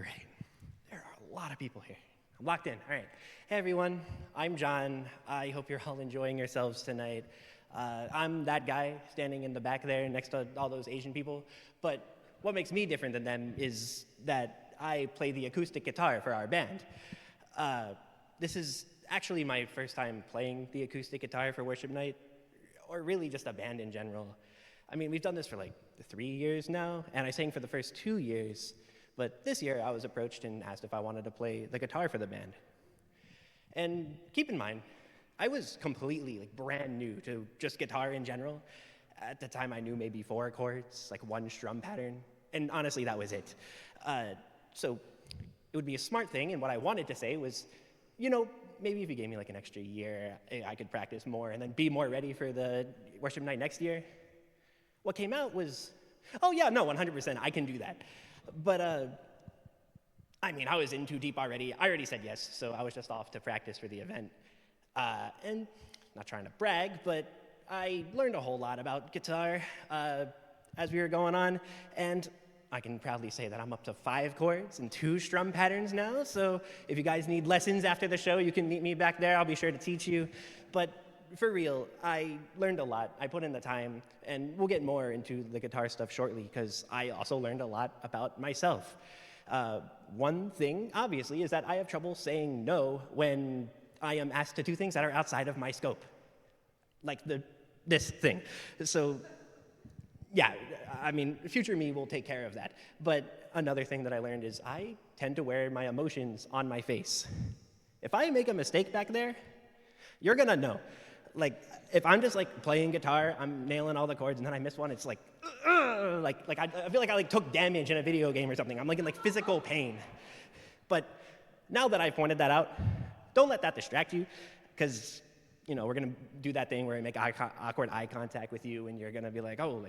right. There are a lot of people here. I'm locked in. All right. Hey, everyone. I'm John. I hope you're all enjoying yourselves tonight. I'm that guy standing in the back there next to all those Asian people. But what makes me different than them is that I play the acoustic guitar for our band. This is actually my first time playing the acoustic guitar for worship night, or really just a band in general. I mean, we've done this for like 3 years now, and I sang for the first 2 years. But this year, I was approached and asked if I wanted to play the guitar for the band. And keep in mind, I was completely brand new to just guitar in general. At the time, I knew maybe 4 chords, like 1 strum pattern, and honestly, that was it. So it would be a smart thing, and what I wanted to say was, maybe if you gave me like an extra year, I could practice more and then be more ready for the worship night next year. What came out was, oh yeah, no, 100%, I can do that. But, I was in too deep already. I already said yes, so I was just off to practice for the event. And not trying to brag, but I learned a whole lot about guitar as we were going on, and I can proudly say that I'm up to 5 chords and 2 strum patterns now, so if you guys need lessons after the show, you can meet me back there. I'll be sure to teach you. But for real, I learned a lot. I put in the time, and we'll get more into the guitar stuff shortly, because I also learned a lot about myself. One thing, obviously, is that I have trouble saying no when I am asked to do things that are outside of my scope, like this thing. So, yeah, future me will take care of that. But another thing that I learned is I tend to wear my emotions on my face. If I make a mistake back there, you're gonna know. Like, if I'm just playing guitar, I'm nailing all the chords, and then I miss one, it's I feel like I took damage in a video game or something. I'm in physical pain. But now that I've pointed that out, don't let that distract you, because we're gonna do that thing where I make awkward eye contact with you, and you're gonna be like, oh,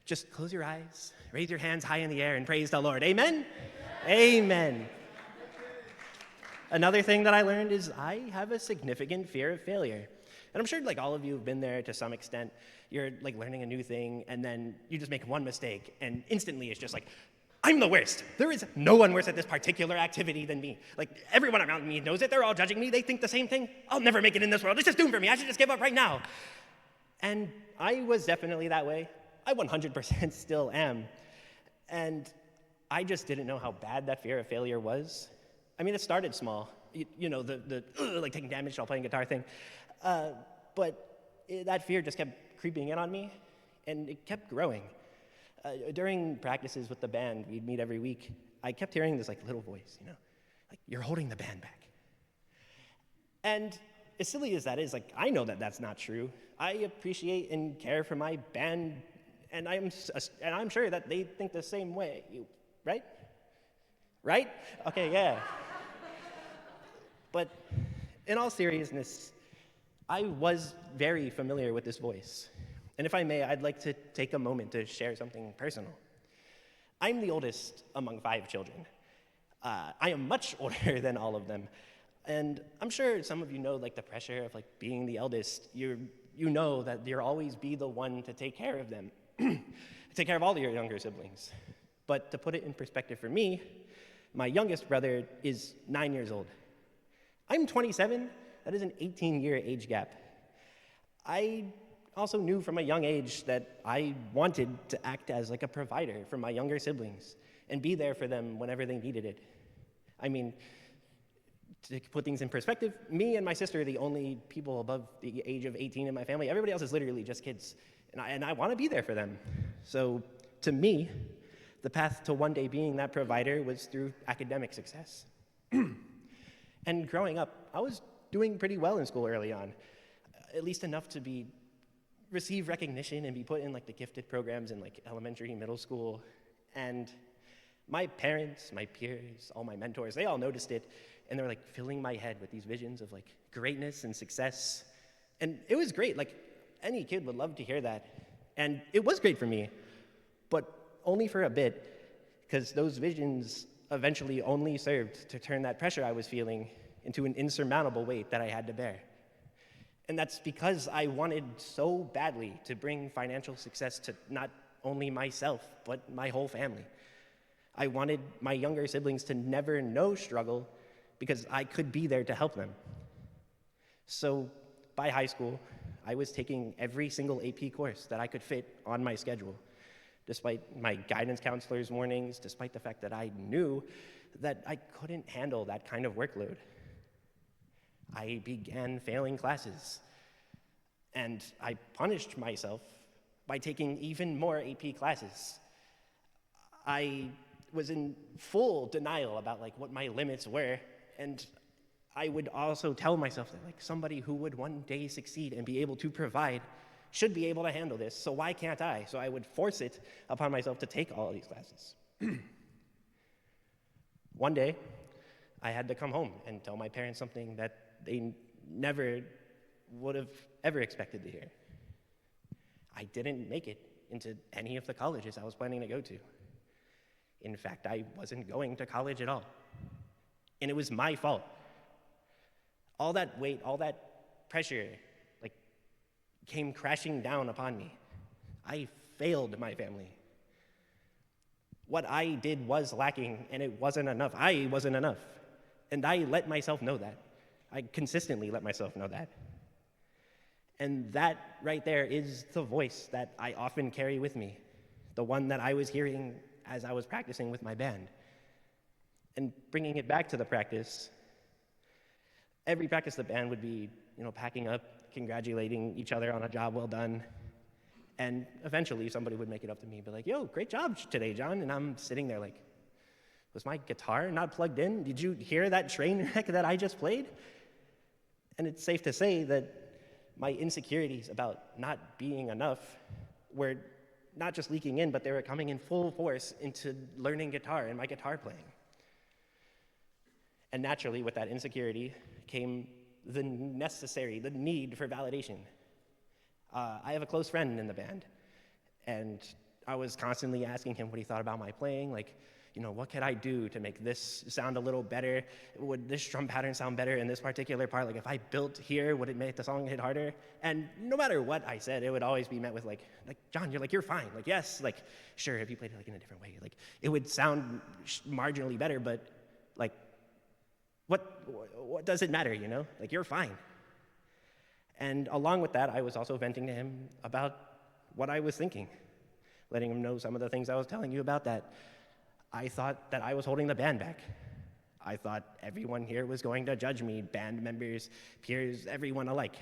just close your eyes, raise your hands high in the air, and praise the Lord. Amen? Amen. Another thing that I learned is I have a significant fear of failure. And I'm sure all of you have been there to some extent. You're learning a new thing, and then you just make one mistake, and instantly it's just I'm the worst. There is no one worse at this particular activity than me. Everyone around me knows it. They're all judging me. They think the same thing. I'll never make it in this world. It's just doomed for me. I should just give up right now. And I was definitely that way. I 100% still am. And I just didn't know how bad that fear of failure was. It started small. The taking damage while playing guitar thing. But that fear just kept creeping in on me, and it kept growing. During practices with the band, we'd meet every week, I kept hearing this little voice, you're holding the band back. And as silly as that is, I know that that's not true. I appreciate and care for my band, and I'm sure that they think the same way, right? Right? Okay, yeah. But in all seriousness, I was very familiar with this voice. And if I may, I'd like to take a moment to share something personal. I'm the oldest among 5 children. I am much older than all of them. And I'm sure some of you know the pressure of being the eldest. You know that you'll always be the one to take care of them, take care of all of your younger siblings. But to put it in perspective for me, my youngest brother is 9 years old. I'm 27. That is an 18-year age gap. I also knew from a young age that I wanted to act as a provider for my younger siblings and be there for them whenever they needed it. To put things in perspective, me and my sister are the only people above the age of 18 in my family. Everybody else is literally just kids, and I want to be there for them. So to me, the path to one day being that provider was through academic success. And growing up, I was doing pretty well in school early on, at least enough to receive recognition and be put in the gifted programs in elementary, middle school. And my parents, my peers, all my mentors, they all noticed it, and they were filling my head with these visions of greatness and success. And it was great. Any kid would love to hear that. And it was great for me, but only for a bit, because those visions eventually only served to turn that pressure I was feeling into an insurmountable weight that I had to bear. And that's because I wanted so badly to bring financial success to not only myself, but my whole family. I wanted my younger siblings to never know struggle because I could be there to help them. So by high school, I was taking every single AP course that I could fit on my schedule, despite my guidance counselor's warnings, despite the fact that I knew that I couldn't handle that kind of workload. I began failing classes, and I punished myself by taking even more AP classes. I was in full denial about what my limits were, and I would also tell myself that somebody who would one day succeed and be able to provide should be able to handle this, so why can't I? So I would force it upon myself to take all of these classes. One day, I had to come home and tell my parents something that they never would have ever expected to hear. I didn't make it into any of the colleges I was planning to go to. In fact, I wasn't going to college at all. And it was my fault. All that weight, all that pressure, came crashing down upon me. I failed my family. What I did was lacking, and it wasn't enough. I wasn't enough. And I let myself know that. I consistently let myself know that. And that right there is the voice that I often carry with me, the one that I was hearing as I was practicing with my band. And bringing it back to the practice, every practice the band would be, packing up, congratulating each other on a job well done. And eventually somebody would make it up to me and be like, yo, great job today, John. And I'm sitting there was my guitar not plugged in? Did you hear that train wreck that I just played? And it's safe to say that my insecurities about not being enough were not just leaking in, but they were coming in full force into learning guitar and my guitar playing. And naturally, with that insecurity came the need for validation. I have a close friend in the band, and I was constantly asking him what he thought about my playing, what could I do to make this sound a little better? Would this drum pattern sound better in this particular part? If I built here, would it make the song hit harder? And no matter what I said, it would always be met with John, you're fine. Yes, sure, if you played it in a different way, it would sound marginally better, but what does it matter, you're fine. And along with that, I was also venting to him about what I was thinking, letting him know some of the things I was telling you about that. I thought that I was holding the band back. I thought everyone here was going to judge me, band members, peers, everyone alike.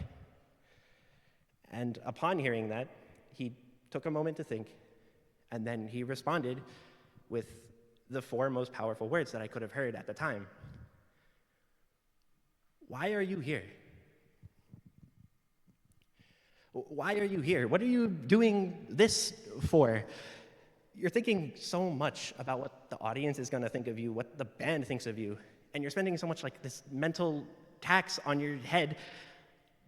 And upon hearing that, he took a moment to think, and then he responded with the 4 most powerful words that I could have heard at the time. Why are you here? Why are you here? What are you doing this for? You're thinking so much about what the audience is going to think of you, what the band thinks of you, and you're spending so much this mental tax on your head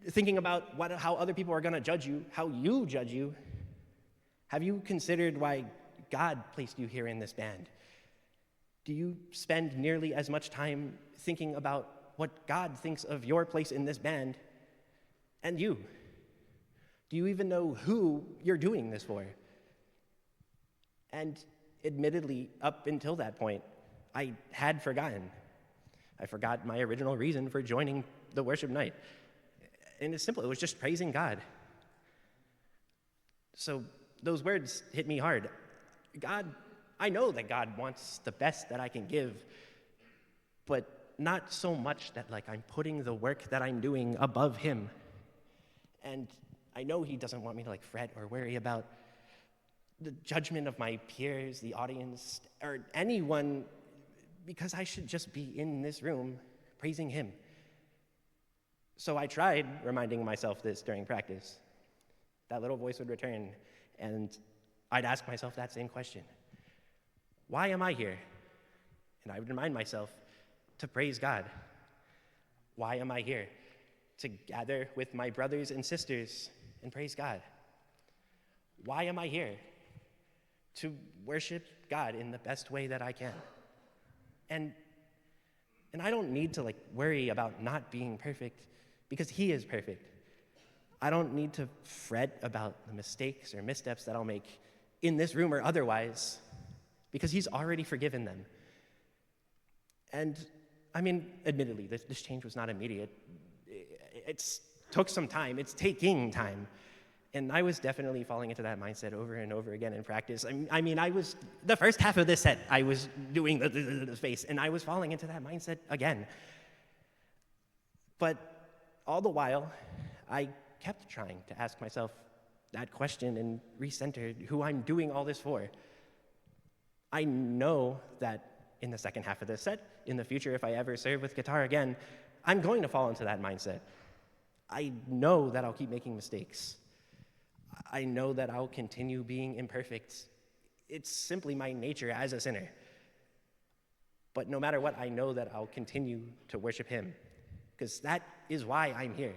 thinking about how other people are going to judge you, how you judge you. Have you considered why God placed you here in this band? Do you spend nearly as much time thinking about what God thinks of your place in this band and you? Do you even know who you're doing this for? And admittedly, up until that point, I had forgotten. I forgot my original reason for joining the worship night. And it's simple, it was just praising God. So those words hit me hard. I know that God wants the best that I can give, but not so much that I'm putting the work that I'm doing above him. And I know he doesn't want me to fret or worry about the judgment of my peers, the audience, or anyone, because I should just be in this room praising him. So I tried reminding myself this during practice. That little voice would return, and I'd ask myself that same question. Why am I here? And I would remind myself to praise God. Why am I here? To gather with my brothers and sisters and praise God. Why am I here? To worship God in the best way that I can. And I don't need to worry about not being perfect because he is perfect. I don't need to fret about the mistakes or missteps that I'll make in this room or otherwise because he's already forgiven them. And I mean, admittedly, this change was not immediate. It took some time. It's taking time. And I was definitely falling into that mindset over and over again in practice. I mean, I was, the first half of this set, I was doing the face, and I was falling into that mindset again. But all the while, I kept trying to ask myself that question and recenter who I'm doing all this for. I know that in the second half of this set, in the future, if I ever serve with guitar again, I'm going to fall into that mindset. I know that I'll keep making mistakes. I know that I'll continue being imperfect. It's simply my nature as a sinner. But no matter what, I know that I'll continue to worship him, because that is why I'm here.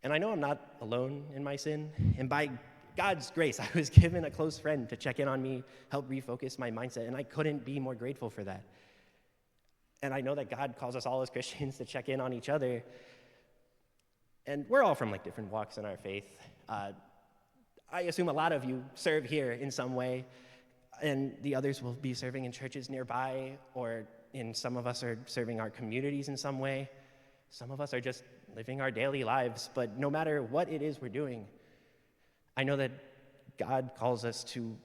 And I know I'm not alone in my sin, and by God's grace, I was given a close friend to check in on me, help refocus my mindset, and I couldn't be more grateful for that. And I know that God calls us all as Christians to check in on each other. And we're all from different walks in our faith. I assume a lot of you serve here in some way, and the others will be serving in churches nearby, or some of us are serving our communities in some way. Some of us are just living our daily lives. But no matter what it is we're doing, I know that God calls us to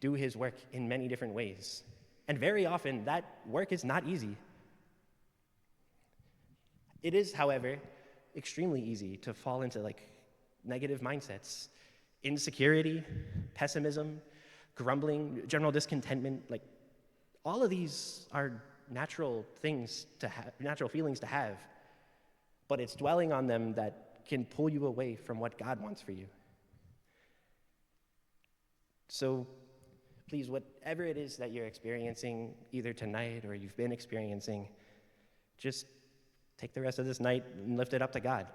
do his work in many different ways. And very often, that work is not easy. It is, however, extremely easy to fall into negative mindsets, insecurity, pessimism, grumbling, general discontentment. All of these are natural things to have, natural feelings to have, but it's dwelling on them that can pull you away from what God wants for you. So please, whatever it is that you're experiencing, either tonight or you've been experiencing, just take the rest of this night and lift it up to God.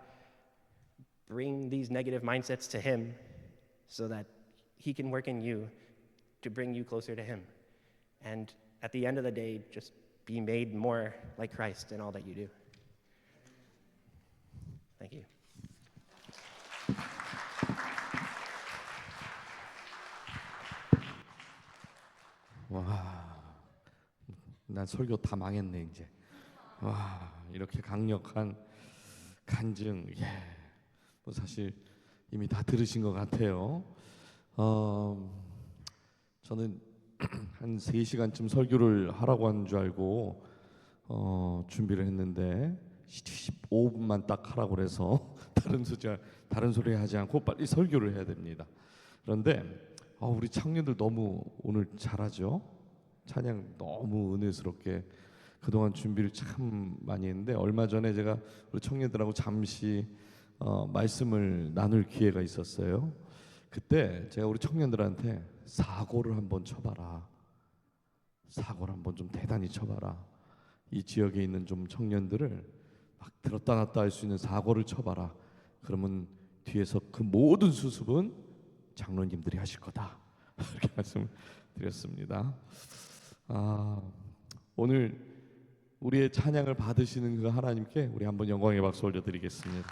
Bring these negative mindsets to him so that he can work in you to bring you closer to him. And at the end of the day, just be made more like Christ in all that you do. Thank you. 와, 난 설교 다 망했네 이제. 와, 이렇게 강력한 간증, 뭐 사실 이미 다 들으신 것 같아요. 저는 한 3시간쯤 설교를 하라고 하는 줄 알고 준비를 했는데 15분만 딱 하라고 그래서 다른 소리 하지 않고 빨리 설교를 해야 됩니다. 그런데 우리 청년들 너무 오늘 잘하죠? 찬양 너무 은혜스럽게 그동안 준비를 참 많이 했는데, 얼마 전에 제가 우리 청년들하고 잠시 말씀을 나눌 기회가 있었어요. 그때 제가 우리 청년들한테 사고를 한번 쳐봐라. 사고를 한번 좀 대단히 쳐봐라. 이 지역에 있는 좀 청년들을 막 들었다 놨다 할 수 있는 사고를 쳐봐라. 그러면 뒤에서 그 모든 수습은 장로님들이 하실 거다. 이렇게 말씀을 드렸습니다. 오늘 우리의 찬양을 받으시는 그 하나님께 우리 한번 영광의 박수 올려드리겠습니다.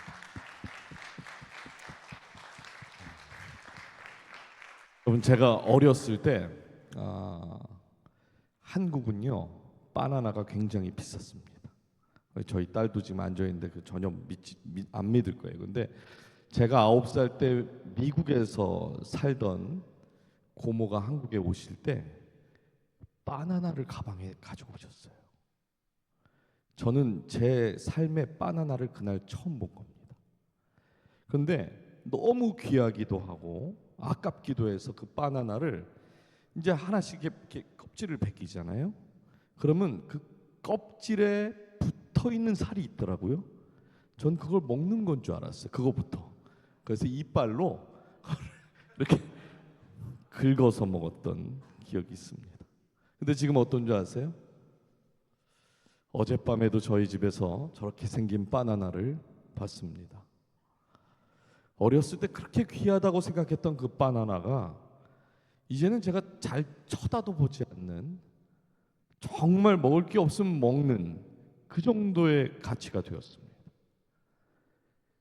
여러분, 제가 어렸을 때 한국은요 바나나가 굉장히 비쌌습니다. 저희 딸도 지금 앉아있는데 전혀 안 믿을 거예요. 근데 제가 9살 때 미국에서 살던 고모가 한국에 오실 때 바나나를 가방에 가지고 오셨어요. 저는 제 삶의 바나나를 그날 처음 본 겁니다. 그런데 너무 귀하기도 하고 아깝기도 해서 그 바나나를 이제 하나씩 이렇게 껍질을 벗기잖아요. 그러면 그 껍질에 붙어 있는 살이 있더라고요. 전 그걸 먹는 건 줄 알았어요. 그거부터. 그래서 이빨로 이렇게 긁어서 먹었던 기억이 있습니다. 근데 지금 어떤 줄 아세요? 어젯밤에도 저희 집에서 저렇게 생긴 바나나를 봤습니다. 어렸을 때 그렇게 귀하다고 생각했던 그 바나나가 이제는 제가 잘 쳐다도 보지 않는, 정말 먹을 게 없으면 먹는 그 정도의 가치가 되었습니다.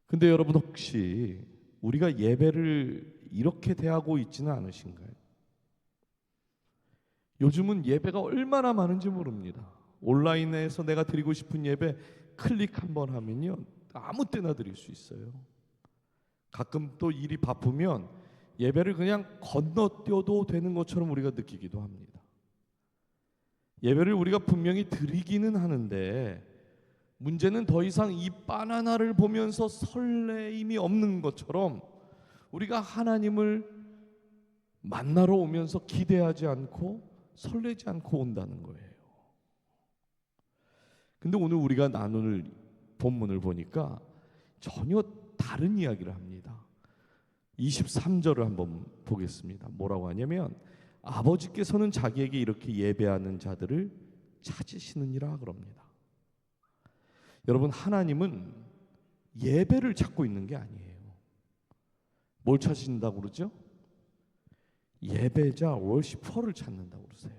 근데 여러분, 혹시 우리가 예배를 이렇게 대하고 있지는 않으신가요? 요즘은 예배가 얼마나 많은지 모릅니다. 온라인에서 내가 드리고 싶은 예배 클릭 한번 하면요, 아무 때나 드릴 수 있어요. 가끔 또 일이 바쁘면 예배를 그냥 건너뛰어도 되는 것처럼 우리가 느끼기도 합니다. 예배를 우리가 분명히 드리기는 하는데 문제는 더 이상 이 바나나를 보면서 설레임이 없는 것처럼 우리가 하나님을 만나러 오면서 기대하지 않고 설레지 않고 온다는 거예요. 근데 오늘 우리가 나눌 본문을 보니까 전혀 다른 이야기를 합니다. 23절을 한번 보겠습니다. 뭐라고 하냐면 아버지께서는 자기에게 이렇게 예배하는 자들을 찾으시느니라 그럽니다. 여러분, 하나님은 예배를 찾고 있는 게 아니에요. 뭘 찾으신다고 그러죠? 예배자, 월시퍼를 찾는다고 그러세요.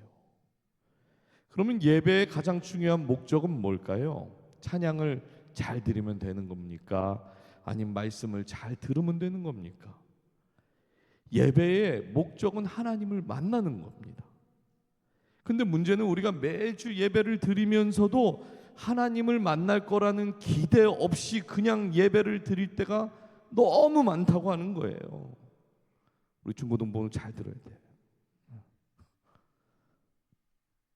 그러면 예배의 가장 중요한 목적은 뭘까요? 찬양을 잘 드리면 되는 겁니까? 아니면 말씀을 잘 들으면 되는 겁니까? 예배의 목적은 하나님을 만나는 겁니다. 근데 문제는 우리가 매주 예배를 드리면서도 하나님을 만날 거라는 기대 없이 그냥 예배를 드릴 때가 너무 많다고 하는 거예요. 우리 중고등부는 잘 들어야 돼요.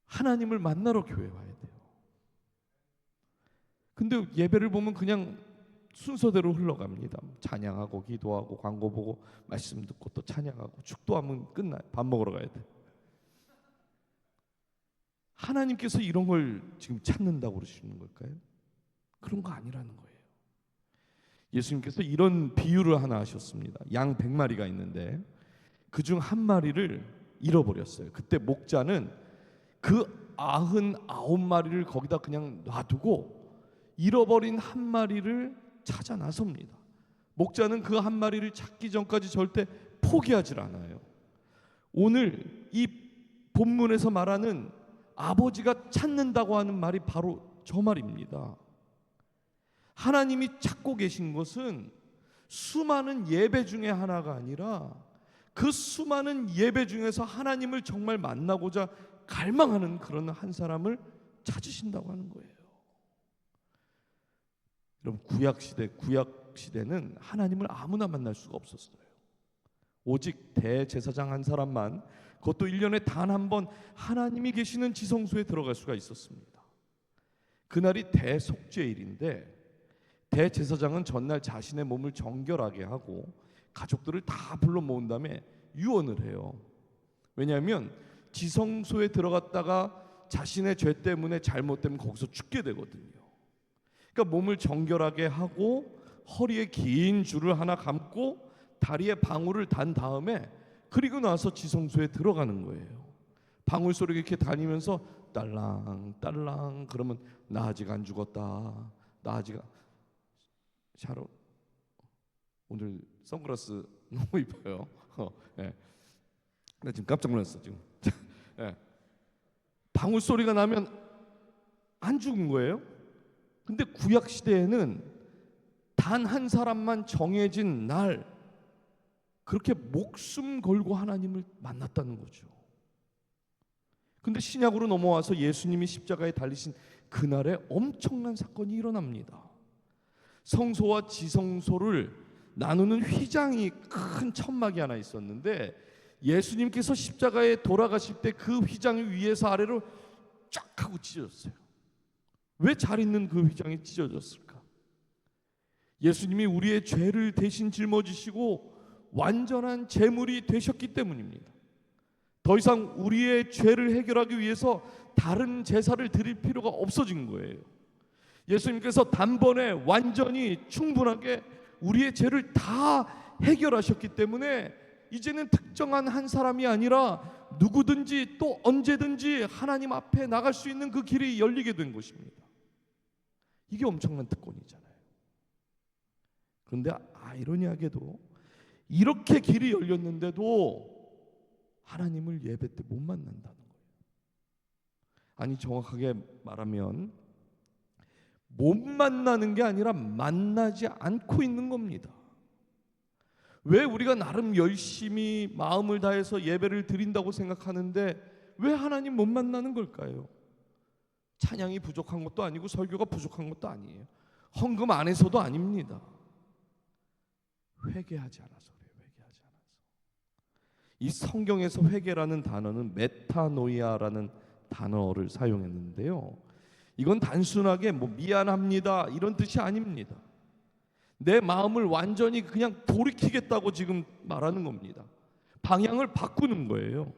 하나님을 만나러 교회 와야 돼요. 근데 예배를 보면 그냥 순서대로 흘러갑니다. 찬양하고 기도하고 광고 보고 말씀 듣고 또 찬양하고 축도하면 끝나요. 밥 먹으러 가야 돼. 하나님께서 이런 걸 지금 찾는다고 그러시는 걸까요? 그런 거 아니라는 거예요. 예수님께서 이런 비유를 하나 하셨습니다. 양 100마리가 있는데 그중 한 마리를 잃어버렸어요. 그때 목자는 그 99마리를 거기다 그냥 놔두고 잃어버린 한 마리를 찾아 나섭니다. 목자는 그 한 마리를 찾기 전까지 절대 포기하질 않아요. 오늘 이 본문에서 말하는 아버지가 찾는다고 하는 말이 바로 저 말입니다. 하나님이 찾고 계신 것은 수많은 예배 중에 하나가 아니라 그 수많은 예배 중에서 하나님을 정말 만나고자 갈망하는 그런 한 사람을 찾으신다고 하는 거예요. 여러분, 구약 시대는 하나님을 아무나 만날 수가 없었어요. 오직 대제사장 한 사람만, 그것도 1년에 단 한 번 하나님이 계시는 지성소에 들어갈 수가 있었습니다. 그날이 대속죄일인데 대제사장은 전날 자신의 몸을 정결하게 하고 가족들을 다 불러 모은 다음에 유언을 해요. 왜냐하면 지성소에 들어갔다가 자신의 죄 때문에 잘못되면 거기서 죽게 되거든요. 그러니까 몸을 정결하게 하고 허리에 긴 줄을 하나 감고 다리에 방울을 단 다음에 그리고 나서 지성소에 들어가는 거예요. 방울 소리가 이렇게 다니면서 딸랑 딸랑 그러면 나 아직 안 죽었다. 나 아직 샤론 오늘 선글라스 너무 이뻐요. 네. 나 지금 깜짝 놀랐어 지금. 네. 방울 소리가 나면 안 죽은 거예요. 근데 구약 시대에는 단 한 사람만 정해진 날 그렇게 목숨 걸고 하나님을 만났다는 거죠. 근데 신약으로 넘어와서 예수님이 십자가에 달리신 그날에 엄청난 사건이 일어납니다. 성소와 지성소를 나누는 휘장이 큰 천막이 하나 있었는데 예수님께서 십자가에 돌아가실 때 그 휘장 위에서 아래로 쫙 하고 찢어졌어요. 왜 잘 있는 그 휘장이 찢어졌을까? 예수님이 우리의 죄를 대신 짊어지시고 완전한 제물이 되셨기 때문입니다. 더 이상 우리의 죄를 해결하기 위해서 다른 제사를 드릴 필요가 없어진 거예요. 예수님께서 단번에 완전히 충분하게 우리의 죄를 다 해결하셨기 때문에 이제는 특정한 한 사람이 아니라 누구든지 또 언제든지 하나님 앞에 나갈 수 있는 그 길이 열리게 된 것입니다. 이게 엄청난 특권이잖아요. 그런데 아이러니하게도 이렇게 길이 열렸는데도 하나님을 예배 때 못 만난다는 거예요. 아니, 정확하게 말하면 못 만나는 게 아니라 만나지 않고 있는 겁니다. 왜 우리가 나름 열심히 마음을 다해서 예배를 드린다고 생각하는데 왜 하나님 못 만나는 걸까요? 찬양이 부족한 것도 아니고 설교가 부족한 것도 아니에요. 헌금 안에서도 아닙니다. 회개하지 않아서 그래요. 회개하지 않아서. 이 성경에서 회개라는 단어는 메타노이아라는 단어를 사용했는데요. 이건 단순하게 뭐 미안합니다 이런 뜻이 아닙니다. 내 마음을 완전히 그냥 돌이키겠다고 지금 말하는 겁니다. 방향을 바꾸는 거예요.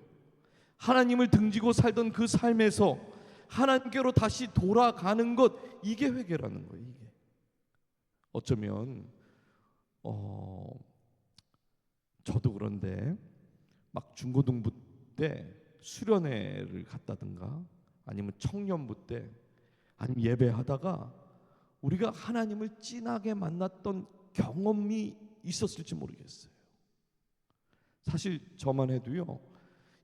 하나님을 등지고 살던 그 삶에서 하나님께로 다시 돌아가는 것, 이게 회개라는 거예요. 이게 어쩌면 저도 그런데 막 중고등부 때 수련회를 갔다든가 아니면 청년부 때 아니면 예배하다가 우리가 하나님을 진하게 만났던 경험이 있었을지 모르겠어요. 사실 저만 해도요,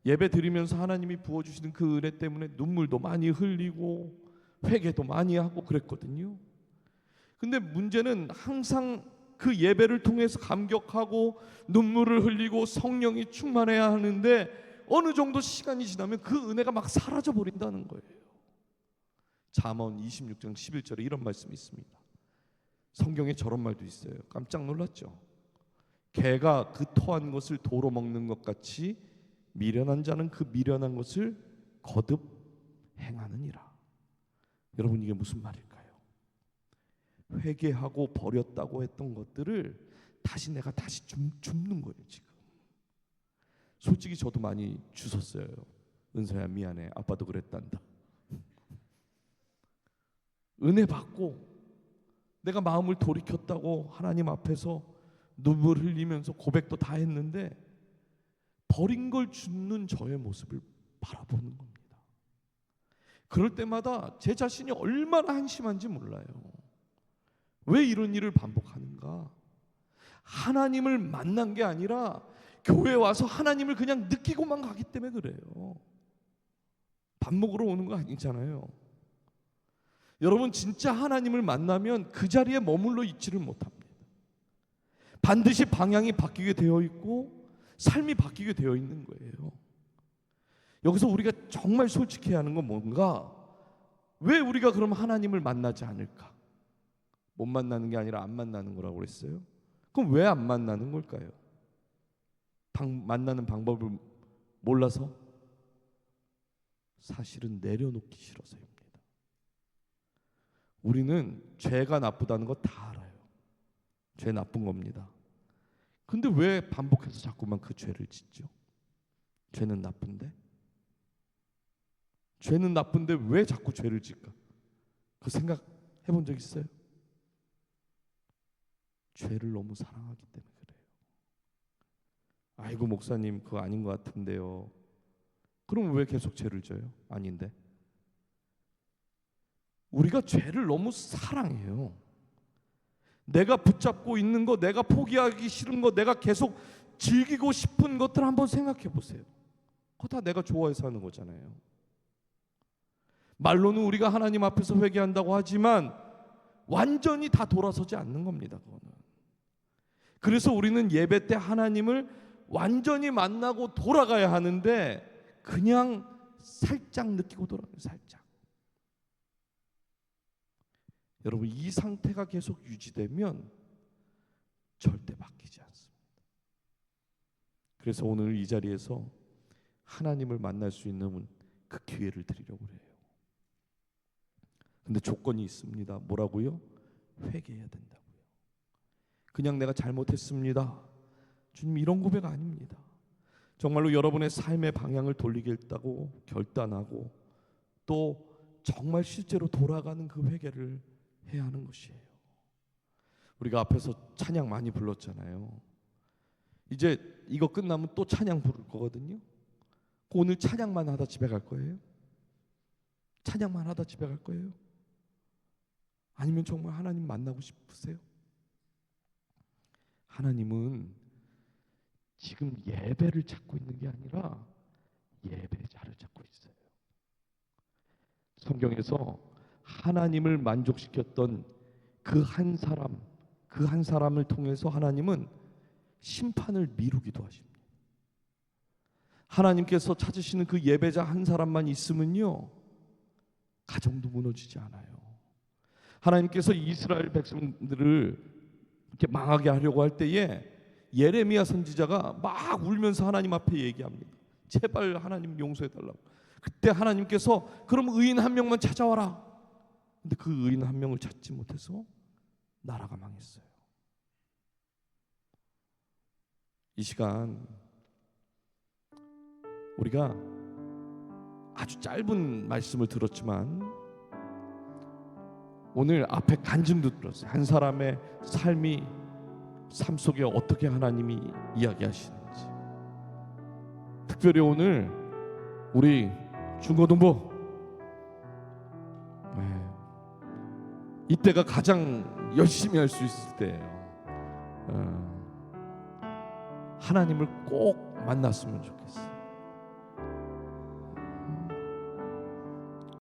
예배 드리면서 하나님이 부어주시는 그 은혜 때문에 눈물도 많이 흘리고 회개도 많이 하고 그랬거든요. 근데 문제는 항상 그 예배를 통해서 감격하고 눈물을 흘리고 성령이 충만해야 하는데 어느 정도 시간이 지나면 그 은혜가 막 사라져 버린다는 거예요. 잠언 26장 11절에 이런 말씀이 있습니다. 성경에 저런 말도 있어요. 깜짝 놀랐죠. 개가 그 토한 것을 도로 먹는 것 같이 미련한 자는 그 미련한 것을 거듭 행하느니라. 여러분, 이게 무슨 말일까요? 회개하고 버렸다고 했던 것들을 다시 내가 다시 줍는 거예요. 지금 솔직히 저도 많이 주웠어요. 은서야 미안해, 아빠도 그랬단다. 은혜 받고 내가 마음을 돌이켰다고 하나님 앞에서 눈물 흘리면서 고백도 다 했는데 버린 걸 줍는 저의 모습을 바라보는 겁니다. 그럴 때마다 제 자신이 얼마나 한심한지 몰라요. 왜 이런 일을 반복하는가? 하나님을 만난 게 아니라 교회에 와서 하나님을 그냥 느끼고만 가기 때문에 그래요. 밥 먹으러 오는 거 아니잖아요. 여러분, 진짜 하나님을 만나면 그 자리에 머물러 있지를 못합니다. 반드시 방향이 바뀌게 되어 있고 삶이 바뀌게 되어 있는 거예요. 여기서 우리가 정말 솔직해야 하는 건 뭔가? 왜 우리가 그럼 하나님을 만나지 않을까? 못 만나는 게 아니라 안 만나는 거라고 그랬어요. 그럼 왜 안 만나는 걸까요? 만나는 방법을 몰라서? 사실은 내려놓기 싫어서입니다. 우리는 죄가 나쁘다는 거 다 알아요. 죄 나쁜 겁니다. 근데 왜 반복해서 자꾸만 그 죄를 짓죠? 죄는 나쁜데? 죄는 나쁜데 왜 자꾸 죄를 짓까? 그 생각 해본 적 있어요? 죄를 너무 사랑하기 때문에 그래요. 아이고 목사님 그거 아닌 것 같은데요. 그럼 왜 계속 죄를 져요? 아닌데. 우리가 죄를 너무 사랑해요. 내가 붙잡고 있는 거, 내가 포기하기 싫은 거, 내가 계속 즐기고 싶은 것들 한번 생각해 보세요. 그거 다 내가 좋아해서 하는 거잖아요. 말로는 우리가 하나님 앞에서 회개한다고 하지만 완전히 다 돌아서지 않는 겁니다. 그거는. 그래서 우리는 예배 때 하나님을 완전히 만나고 돌아가야 하는데 그냥 살짝 느끼고 돌아가요. 살짝. 여러분, 이 상태가 계속 유지되면 절대 바뀌지 않습니다. 그래서 오늘 이 자리에서 하나님을 만날 수 있는 그 기회를 드리려고 해요. 근데 조건이 있습니다. 뭐라고요? 회개해야 된다고요. 그냥 내가 잘못했습니다, 주님, 이런 고백 아닙니다. 정말로 여러분의 삶의 방향을 돌리겠다고 결단하고 또 정말 실제로 돌아가는 그 회개를 해야 하는 것이에요. 우리가 앞에서 찬양 많이 불렀잖아요. 이제 이거 끝나면 또 찬양 부를 거거든요. 오늘 찬양만 하다 집에 갈 거예요? 찬양만 하다 집에 갈 거예요? 아니면 정말 하나님 만나고 싶으세요? 하나님은 지금 예배를 찾고 있는 게 아니라 예배자를 찾고 있어요. 성경에서 하나님을 만족시켰던 그 한 사람을 통해서 하나님은 심판을 미루기도 하십니다. 하나님께서 찾으시는 그 예배자 한 사람만 있으면요, 가정도 무너지지 않아요. 하나님께서 이스라엘 백성들을 이렇게 망하게 하려고 할 때에 예레미야 선지자가 막 울면서 하나님 앞에 얘기합니다. 제발 하나님 용서해 달라고. 그때 하나님께서 그럼 의인 한 명만 찾아와라. 근데 그 의인 한 명을 찾지 못해서 나라가 망했어요. 이 시간 우리가 아주 짧은 말씀을 들었지만 오늘 앞에 간증도 들었어요. 한 사람의 삶 속에 어떻게 하나님이 이야기하시는지. 특별히 오늘 우리 중고등부, 이때가 가장 열심히 할 수 있을 때예요. 하나님을 꼭 만났으면 좋겠어요.